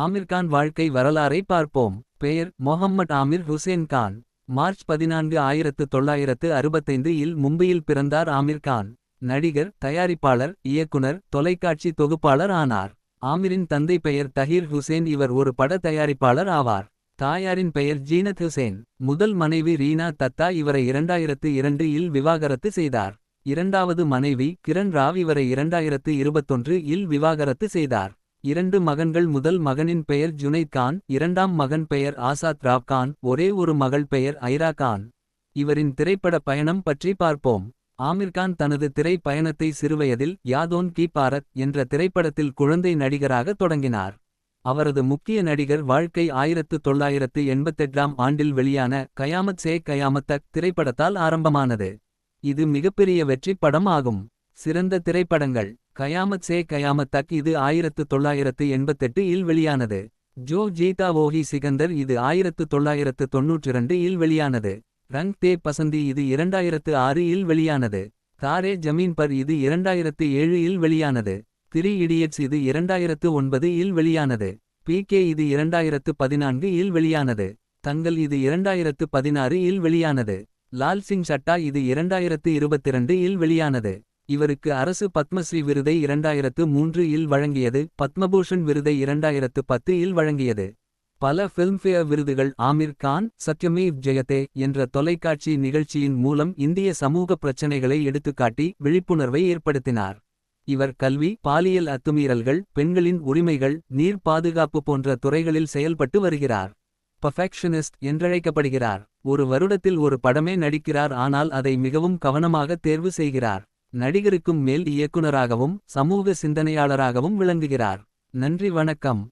ஆமிர் கான் வாழ்க்கை வரலாறை பார்ப்போம். பெயர் மொஹம்மட் ஆமிர் ஹுசேன் கான். மார்ச் 14 1965 இல் மும்பையில் பிறந்தார் ஆமிர் கான். நடிகர், தயாரிப்பாளர், இயக்குனர், தொலைக்காட்சி தொகுப்பாளர் ஆனார். ஆமிரின் தந்தை பெயர் தஹீர் ஹுசேன். இவர் ஒரு பட தயாரிப்பாளர் ஆவார். தாயாரின் பெயர் ஜீனத் ஹுசேன். முதல் மனைவி ரீனா தத்தா இவரை 2002 இல் விவாகரத்து செய்தார். இரண்டாவது மனைவி கிரண் ராவ் இவரை 2021 இல் விவாகரத்து செய்தார். 2 மகன்கள். முதல் மகனின் பெயர் ஜுனைத் கான். இரண்டாம் மகன் பெயர் ஆசாத் ராவ் கான். ஒரே ஒரு மகள் பெயர் ஐரா கான். இவரின் திரைப்பட பயணம் பற்றி பார்ப்போம். ஆமிர் கான் தனது திரை பயணத்தை சிறுவயதில் யாதோன் கி பாரத் என்ற திரைப்படத்தில் குழந்தை நடிகராக தொடங்கினார். அவரது முக்கிய நடிகர் வாழ்க்கை 1988 ஆண்டில் வெளியான கயாமத் சே கயாமத் தக் திரைப்படத்தால் ஆரம்பமானது. இது மிகப்பெரிய வெற்றி படம் ஆகும். சிறந்த திரைப்படங்கள். கயாமத் சே கயாமத் தக் இது 1988 இல் வெளியானது. ஜோ ஜீதா வோஹி சிகந்தர் இது 1992 இல் வெளியானது. ரங் தே பசந்தி இது 2006 இல் வெளியானது. தாரே ஜமீன் பர் இது 2007 இல் வெளியானது. 3 இடியட்ஸ் இது 2009 இல் வெளியானது. பிகே இது 2014 இல் வெளியானது. தங்கல் இது 2016 இல் வெளியானது. லால் சிங் சட்டா இது 2022 இல் வெளியானது. இவருக்கு அரசு பத்மஸ்ரீ விருதை 2003 இல் வழங்கியது. பத்மபூஷன் விருதை 2010 இல் வழங்கியது. பல ஃபில்ம்ஃபேர் விருதுகள். ஆமிர் கான் சத்யமேவ் ஜெயதே என்ற தொலைக்காட்சி நிகழ்ச்சியின் மூலம் இந்திய சமூக பிரச்சனைகளை எடுத்துக்காட்டி விழிப்புணர்வை ஏற்படுத்தினார். இவர் கல்வி, பாலியல் அத்துமீறல்கள், பெண்களின் உரிமைகள், நீர் பாதுகாப்பு போன்ற துறைகளில் செயல்பட்டு வருகிறார். பர்ஃபெக்ஷனிஸ்ட் என்றழைக்கப்படுகிறார். ஒரு வருடத்தில் ஒரு படமே நடிக்கிறார். ஆனால் அதை மிகவும் கவனமாக தேர்வு செய்கிறார். நடிகருக்கும் மேல் இயக்குனராகவும் சமூக சிந்தனையாளராகவும் விளங்குகிறார். நன்றி, வணக்கம்.